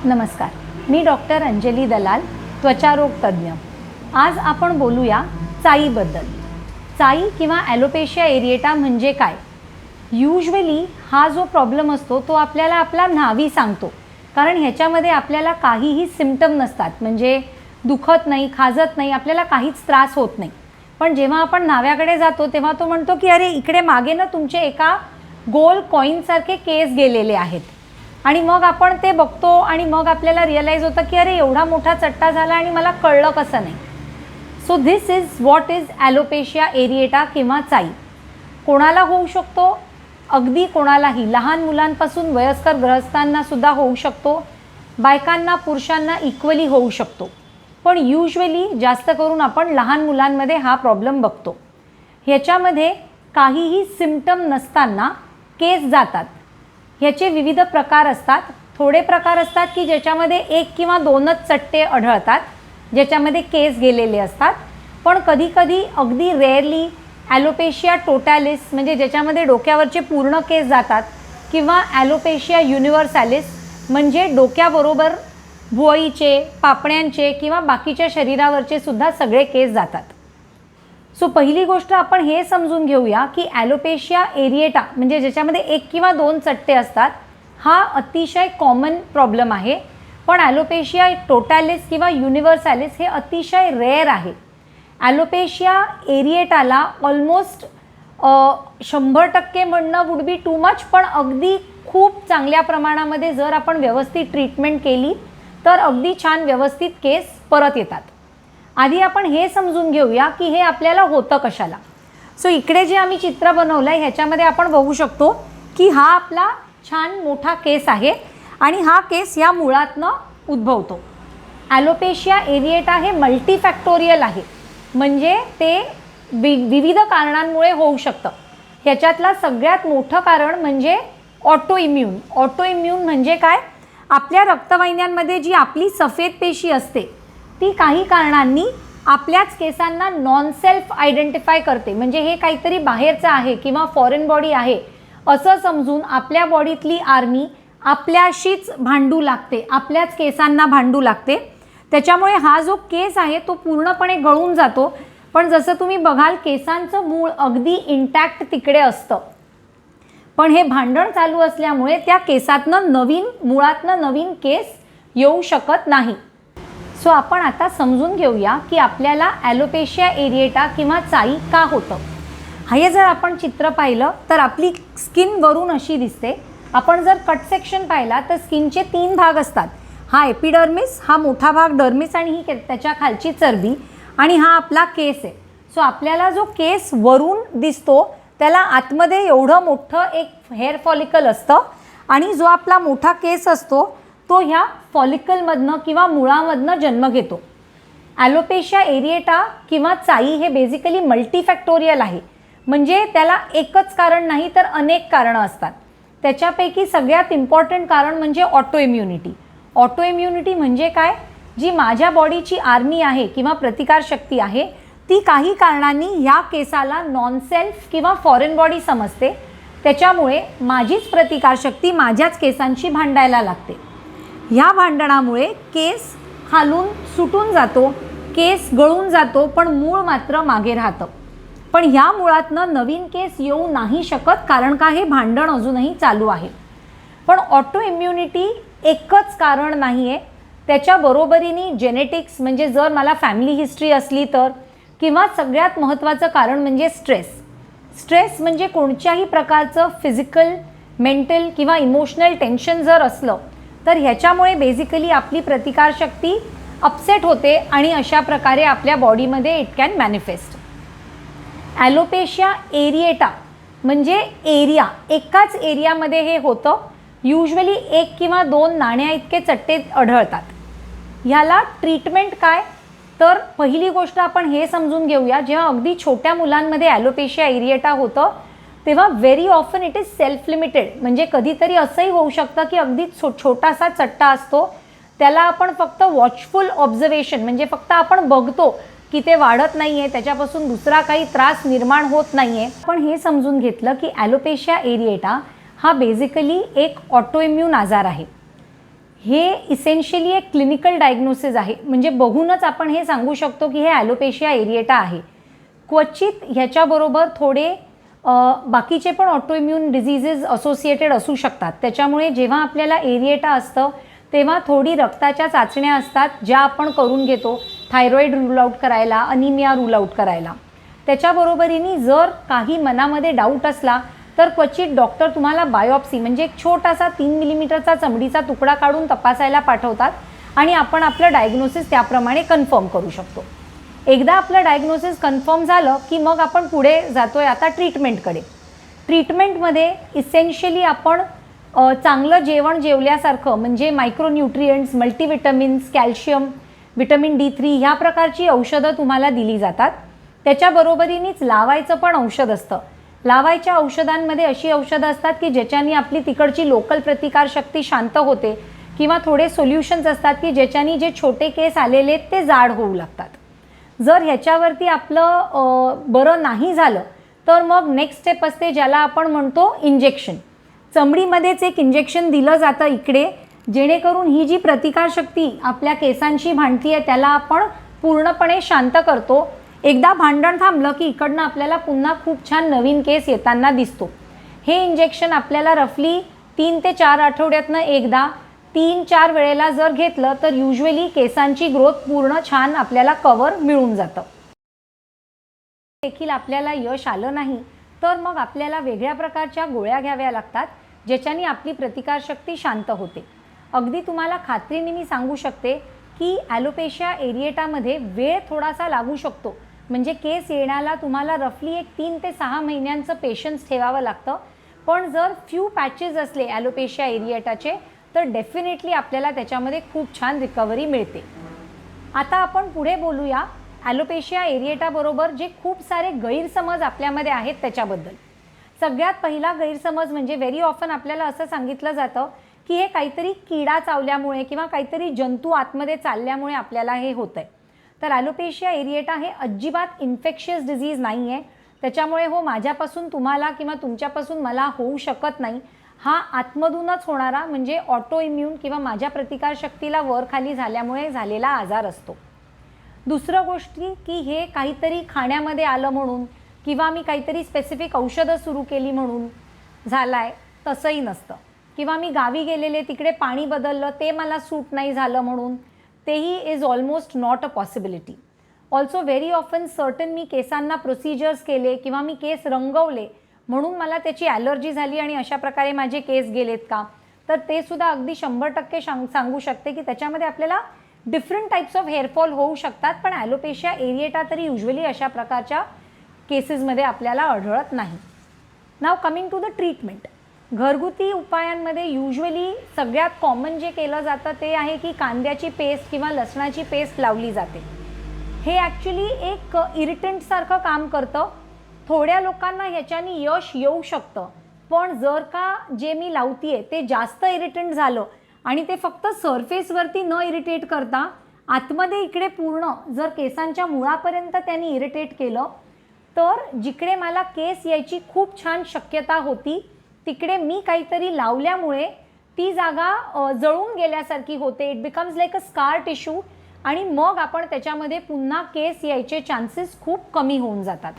नमस्कार, मी डॉक्टर अंजली दलाल, त्वचारोग तज्ज्ञ। आज आपण बोलूया चाईबद्दल। चाई किंवा ॲलोपेशिया एरिएटा म्हणजे काय? यूजुअली हा जो प्रॉब्लेम असतो तो आपल्याला आपला न्हावी सांगतो, कारण ह्याच्यामध्ये आपल्याला काहीही सिम्पटम नसतात, म्हणजे दुखत नाही, खाजत नाही, आपल्याला काहीच त्रास होत नाही। पण जेव्हा आपण न्हाव्याकडे जातो तेव्हा तो म्हणतो की अरे इकडे मागे ना तुमचे एका गोल कॉईनसारखे केस गेलेले आहेत, आणि मग आपण ते बघतो आणि मग आपल्याला रिअलाइज होतं की अरे एवढा मोठा चट्टा झाला आणि मला कळलं कसं नाही। So this is what is alopecia areata किंवा चाई। कोणाला होऊ शकतो? अगदी कोणालाही, लहान मुलांपासून वयस्कर ग्रहस्थांना सुद्धा होऊ शकतो, बायकांना पुरुषांना इक्वली होऊ शकतो, पण यूजुअली जास्त करून आपण लहान मुलांमध्ये हा प्रॉब्लेम बघतो। ह्याच्यामध्ये काहीही सिम्पटम नसताना केस जातात। ह्याचे विविध प्रकार असतात। थोडे प्रकार असतात की ज्याच्यामध्ये एक किंवा दोनच चट्टे आढळतात, ज्याच्यामध्ये केस गेलेले असतात, पण कधीकधी अगदी रेअरली ॲलोपेशिया टोटॅलिस म्हणजे ज्याच्यामध्ये डोक्यावरचे पूर्ण केस जातात, किंवा ॲलोपेशिया युनिव्हर्सॅलिस म्हणजे डोक्याबरोबर भुवळीचे, पापण्यांचे किंवा बाकीच्या शरीरावरचे सुद्धा सगळे केस जातात। सो पहिली गोष्ट आपण हे समजून घेऊया की ॲलोपेशिया एरिएटा म्हणजे ज्याच्यामध्ये एक किंवा दोन चट्टे असतात हा अतिशय कॉमन प्रॉब्लेम आहे, पण ॲलोपेशिया टोटॅलिस किंवा युनिव्हर्सॅलिस हे अतिशय रेअर आहे। ॲलोपेशिया एरिएटाला ऑलमोस्ट 100% म्हणणं वुड बी टू मच, पण अगदी खूप चांगल्या प्रमाणामध्ये जर आपण व्यवस्थित ट्रीटमेंट केली तर अगदी छान व्यवस्थित केस परत येतात। आधी आपण हे समजून घेऊया की हे आपल्याला होतं कशाला। सो इकडे जे आम्ही चित्र बनवलं आहे ह्याच्यामध्ये आपण बघू शकतो की हा आपला छान मोठा केस आहे आणि हा केस या मुळातनं उद्भवतो। ॲलोपेशिया एरिएटा हे मल्टीफॅक्टोरियल आहे, म्हणजे ते विविध कारणांमुळे होऊ शकतं। ह्याच्यातला सगळ्यात मोठं कारण म्हणजे ऑटो इम्यून। ऑटो इम्यून म्हणजे काय? आपल्या रक्तवाहिन्यांमध्ये जी आपली सफेद पेशी असते ती काही कारणांनी आपल्याच केसांना नॉन सेल्फ आयडेंटिफाय करते, म्हणजे हे काहीतरी बाहेरचं आहे किंवा फॉरेन बॉडी आहे असं समजून आपल्या बॉडीतली आर्मी आपल्याशीच भांडू लागते, आपल्याच केसांना भांडू लागते। त्याच्यामुळे हा जो केस आहे तो पूर्णपणे गळून जातो, पण जसं तुम्ही बघाल केसांचं मूळ अगदी इंटॅक्ट तिकडे असतं, पण हे भांडण चालू असल्यामुळे त्या केसातनं मुळातनं नवीन केस येऊ शकत नाही। सो आपण आता समजून घेऊया की आपल्याला ॲलोपेशिया एरिएटा किंवा चाई का होतं। हे जर आपण चित्र पाहिलं तर आपली स्किन वरून अशी दिसते। आपण जर कट सेक्शन पाहिला तर स्किनचे 3 भाग असतात। हा एपिडर्मिस, हा मोठा भाग डर्मिस आणि ही त्याच्या खालची चरबी, आणि हा आपला केस आहे। सो आपल्याला जो केस वरून दिसतो त्याला आतमध्ये एवढं मोठं एक हेअर फॉलिकल असतं, आणि जो आपला मोठा केस असतो तो ह्या फॉलिकलमधनं किंवा मुळामधनं जन्म घेतो। ॲलोपेशिया एरिएटा किंवा चाई हे बेसिकली मल्टीफॅक्टोरियल आहे, म्हणजे त्याला एकच कारण नाही तर अनेक कारणं असतात। त्याच्यापैकी सगळ्यात इम्पॉर्टंट कारण म्हणजे ऑटो इम्युनिटी। ऑटो इम्युनिटी म्हणजे काय? जी माझ्या बॉडीची आर्मी आहे किंवा प्रतिकारशक्ती आहे ती काही कारणांनी ह्या केसाला नॉन सेल्फ किंवा फॉरेन बॉडी समजते, त्याच्यामुळे माझीच प्रतिकारशक्ती माझ्याच केसांशी भांडायला लागते। ह्या भांडणामुळे केस खालून सुटून जातो, केस गळून जातो, पण मूळ मात्र मागे राहतं। पण ह्या मुळातनं नवीन केस येऊ नाही शकत, कारण का? हे भांडण अजूनही चालू आहे। पण ऑटो इम्युनिटी एकच कारण नाही आहे, त्याच्या बरोबरीने जेनेटिक्स म्हणजे जर मला फॅमिली हिस्ट्री असली तर, किंवा सगळ्यात महत्त्वाचं कारण म्हणजे स्ट्रेस। स्ट्रेस म्हणजे कोणत्याही प्रकारचं फिजिकल, मेंटल किंवा इमोशनल टेन्शन जर असलं तर ह्याच्यामुळे बेसिकली आपली प्रतिकारशक्ती अपसेट होते आणि अशा प्रकारे आपल्या बॉडीमध्ये इट कॅन मॅनिफेस्ट। ॲलोपेशिया एरिएटा म्हणजे एरिया, एकाच एरियामध्ये हे होतं। यूजुअली 1 किंवा 2 नाण्या इतके चट्टे आढळतात। ह्याला ट्रीटमेंट काय? तर पहिली गोष्ट आपण हे समजून घेऊया, जेव्हा अगदी छोट्या मुलांमध्ये ॲलोपेशिया एरिएटा होतं तेव्हा very often it is self limited, म्हणजे कधीतरी असंही होऊ शकतं की अगदी छोटासा चट्टा असतो, त्याला आपण फक्त वॉचफुल ऑब्झर्वेशन म्हणजे फक्त आपण बघतो की ते वाढत नाही आहे, त्याच्यापासून दुसरा काही त्रास निर्माण होत नाही आहे। पण हे समजून घेतलं की ॲलोपेशिया एरिएटा हा बेसिकली एक ऑटोइम्यून आजार आहे। हे इसेन्शियली एक क्लिनिकल डायग्नोसिस आहे, म्हणजे बघूनच आपण हे सांगू शकतो की हे ॲलोपेशिया एरिएटा आहे. क्वचित ह्याच्याबरोबर थोडे बाकीचे पण ऑटोइम्यून डिझिजेस असोसिएटेड असू शकतात. त्याच्यामुळे जेव्हा आपल्याला एरिएटा असतं तेव्हा थोडी रक्ताच्या चाचण्या असतात ज्या आपण करून घेतो, थायरॉईड रूल आउट करायला, अनिमिया रूल आउट करायला. त्याच्याबरोबरीने जर काही मनामध्ये डाऊट असला तर क्वचित डॉक्टर तुम्हाला बायोप्सी म्हणजे एक छोटासा 3 मिलीमीटरचा चमडीचा तुकडा काढून तपासायला पाठवतात आणि आपण आपलं डायग्नोसिस त्याप्रमाणे कन्फर्म करू शकतो. एकदा आपलं डायग्नोसिस कन्फर्म झालं की मग आपण पुढे जातोय आता ट्रीटमेंटकडे. ट्रीटमेंटमध्ये इसेन्शियली आपण चांगलं जेवण जेवल्यासारखं म्हणजे मायक्रोन्यूट्रिएंट्स, मल्टीविटमिन्स, कॅल्शियम, विटॅमिन D3 ह्या प्रकारची औषधं तुम्हाला दिली जातात. त्याच्याबरोबरीनेच लावायचं पण औषध असतं. लावायच्या औषधांमध्ये अशी औषधं असतात की ज्याच्यानी आपली तिकडची लोकल प्रतिकारशक्ती शांत होते किंवा थोडे सोल्युशन्स असतात की ज्याच्यानी जे छोटे केस आलेले ते जाड होऊ लागतात. जर ह्याच्यावरती आपलं बरं नाही झालं तर मग नेक्स्ट स्टेप असते ज्याला आपण म्हणतो इंजेक्शन. चमडीमध्येच एक इंजेक्शन दिलं जातं इकडे, जेणेकरून ही जी प्रतिकारशक्ती आपल्या केसांशी भांडती आहे त्याला आपण पूर्णपणे शांत करतो. एकदा भांडण थांबलं की इकडनं आपल्याला पुन्हा खूप छान नवीन केस येताना दिसतो. हे इंजेक्शन आपल्याला रफली 3 ते 4 आठवड्यातनं एकदा 3-4 वेळेला जर घेतलं तर युजली केसांची ग्रोथ पूर्ण छान आपल्याला कव्हर मिळून जातं. देखील आपल्याला यश आलं नाही तर मग आपल्याला वेगळ्या प्रकारच्या गोळ्या घ्याव्या लागतात ज्याच्याने आपली प्रतिकारशक्ती शांत होते. अगदी तुम्हाला खात्रीने मी सांगू शकते की ॲलोपेशिया एरिएटामध्ये वेळ थोडासा लागू शकतो. म्हणजे केस येण्याला तुम्हाला रफली एक 3 ते 6 महिन्यांचं पेशन्स ठेवावं लागतं. पण जर फ्यू पॅचेस असले ॲलोपेशिया एरिएटाचे तर डेफिनेटली आपल्याला त्याच्यामध्ये खूप छान रिकव्हरी मिळते. आता आपण पुढे बोलूया ॲलोपेशिया एरिएटाबरोबर जे खूप सारे गैरसमज आपल्यामध्ये आहेत त्याच्याबद्दल. सगळ्यात पहिला गैरसमज म्हणजे व्हेरी ऑफन आपल्याला असं सांगितलं जातं की हे काहीतरी किडा चावल्यामुळे किंवा काहीतरी जंतू आतमध्ये चालल्यामुळे आपल्याला हे होतं आहे. तर ॲलोपेशिया एरिएटा हे अजिबात इन्फेक्शियस डिझीज नाही आहे. त्याच्यामुळे हो माझ्यापासून तुम्हाला किंवा तुमच्यापासून मला होऊ शकत नाही. हा आतमधूनच होणारा म्हणजे ऑटो इम्यून किंवा माझ्या प्रतिकारशक्तीला वर खाली झाल्यामुळे झालेला आजार असतो. दुसरं गोष्टी की हे काहीतरी खाण्यामध्ये आलं म्हणून किंवा मी काहीतरी स्पेसिफिक औषधं सुरू केली म्हणून झालं आहे तसंही नसतं. किंवा मी गावी गेलेले तिकडे पाणी बदललं ते मला सूट नाही झालं म्हणून तेही is almost not a possibility. Also very often certain मी केसांना प्रोसिजर्स केले किंवा मी केस रंगवले म्हणून मला त्याची ॲलर्जी झाली आणि अशा प्रकारे माझे केस गेलेत का, तर ते सुद्धा अगदी 100% सांगू शकते की त्याच्यामध्ये आपल्याला डिफरंट टाईप्स ऑफ हेअरफॉल होऊ शकतात. पण ॲलोपेशिया एरिएटा तरी युजली अशा प्रकारच्या केसेसमध्ये आपल्याला आढळत नाही. नाव कमिंग टू द ट्रीटमेंट. घरगुती उपायांमध्ये युजली सगळ्यात कॉमन जे केलं जातं ते आहे की कांद्याची पेस्ट किंवा लसणाची पेस्ट लावली जाते. हे ॲक्च्युली एक इरिटंटसारखं काम करतं. थोड्या लोकांना ह्याच्याने यश येऊ शकतं. पण जर का जे मी लावतीये ते जास्त इरिटंट झालं आणि ते फक्त सरफेसवरती न इरिटेट करता आतमध्ये इकडे पूर्ण जर केसांच्या मुळापर्यंत त्यांनी इरिटेट केलं तर जिकडे मला केस यायची खूप छान शक्यता होती तिकडे मी काहीतरी लावल्यामुळे ती जागा जळून गेल्यासारखी होते. It becomes like a scar tissue आणि मग आपण त्याच्यामध्ये पुन्हा केस यायचे चान्सेस खूप कमी होऊन जातात.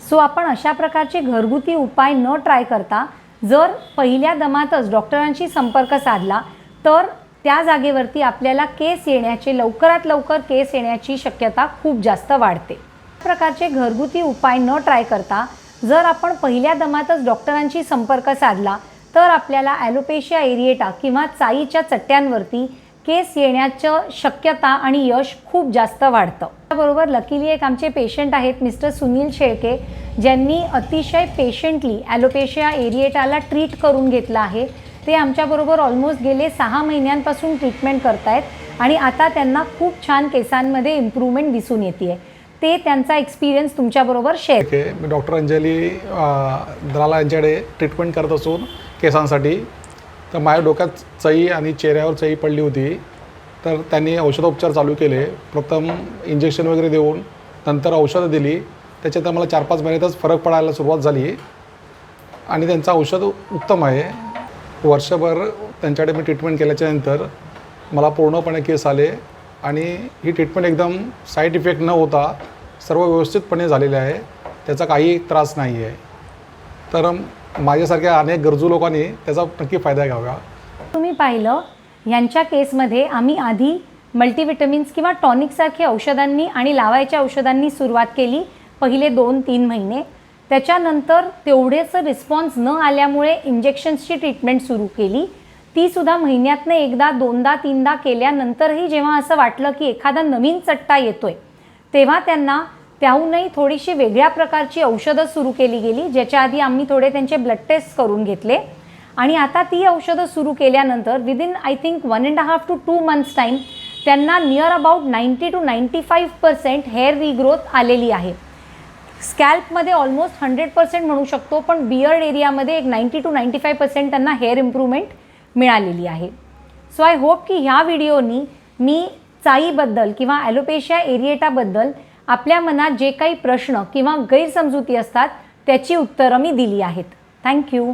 सो आपण अशा प्रकारचे घरगुती उपाय न ट्राय करता जर पहिल्या दमातच डॉक्टरांशी संपर्क साधला तर त्या जागेवरती आपल्याला केस येण्याचे लवकरात लवकर केस येण्याची शक्यता खूप जास्त वाढते. प्रकारचे घरगुती उपाय न ट्राय करता जर आपण पहिल्या दमातच डॉक्टरांशी संपर्क साधला तर आपल्याला ॲलोपेशिया एरिएटा किंवा चाईच्या चट्ट्यांवरती केस येण्याचं शक्यता आणि यश खूप जास्त वाढतं. त्याबरोबर लकीली एक आमचे पेशंट आहेत मिस्टर सुनील शेळके ज्यांनी अतिशय पेशंटली ॲलोपेशिया एरिएटाला ट्रीट करून घेतलं आहे. ते आमच्याबरोबर ऑलमोस्ट गेले 6 महिन्यांपासून ट्रीटमेंट करत आहेत आणि आता त्यांना खूप छान केसांमध्ये इम्प्रूव्हमेंट दिसून येते आहे. ते त्यांचा एक्सपिरियन्स तुमच्याबरोबर शेअर. मी डॉक्टर अंजली दलाल यांच्याकडे ट्रीटमेंट करत असून केसांसाठी. तर माझ्या डोक्यात चई आणि चेहऱ्यावर चई पडली होती. तर त्यांनी औषधोपचार चालू केले. प्रथम इंजेक्शन वगैरे देऊन नंतर औषधं दिली. त्याच्यात मला 4-5 महिन्यातच फरक पडायला सुरुवात झाली आणि त्यांचं औषध उत्तम आहे. वर्षभर त्यांच्याकडे मी ट्रीटमेंट केल्याच्यानंतर मला पूर्णपणे केस आले आणि ही ट्रीटमेंट एकदम साईड इफेक्ट न होता सर्व व्यवस्थितपणे झालेले आहे, त्याचा काही त्रास नाही आहे. तर माझ्यासारख्या अनेक गरजू लोकांनी त्याचा नक्की फायदा घ्यावा. तुम्ही पाहिलं यांच्या केसमध्ये आम्ही आधी मल्टीविटमिन्स किंवा टॉनिकसारख्या औषधांनी आणि लावायच्या औषधांनी सुरुवात केली पहिले 2-3 महिने. त्याच्यानंतर तेवढेचं रिस्पॉन्स न आल्यामुळे इंजेक्शन्सची ट्रीटमेंट सुरू केली. तीसुद्धा महिन्यातनं एकदा 2दा 3दा केल्यानंतरही जेव्हा असं वाटलं की एखादा नवीन चट्टा येतोय तेव्हा त्यांना त्याहूनही थोडीशी वेगळ्या प्रकारची औषधं सुरू केली गेली, ज्याच्या आधी आम्ही थोडे त्यांचे ब्लड टेस्ट करून घेतले. आणि आता ती औषधं सुरू केल्यानंतर within I think 1.5 to 2 months time त्यांना near about 90 to 95% hair regrowth आलेली आहे. स्कॅल्पमध्ये ऑलमोस्ट 100% म्हणू शकतो, पण बियर्ड एरियामध्ये एक 90 to 95% त्यांना हेअर इम्प्रूव्हमेंट मिळालेली आहे. सो आय होप की ह्या व्हिडिओनी मी चाईबद्दल किंवा ॲलोपेशिया एरिएटाबद्दल आपल्या मनात जे काही प्रश्न किंवा गैरसमजुती असतात त्याची उत्तरं मी दिली आहेत. थँक्यू.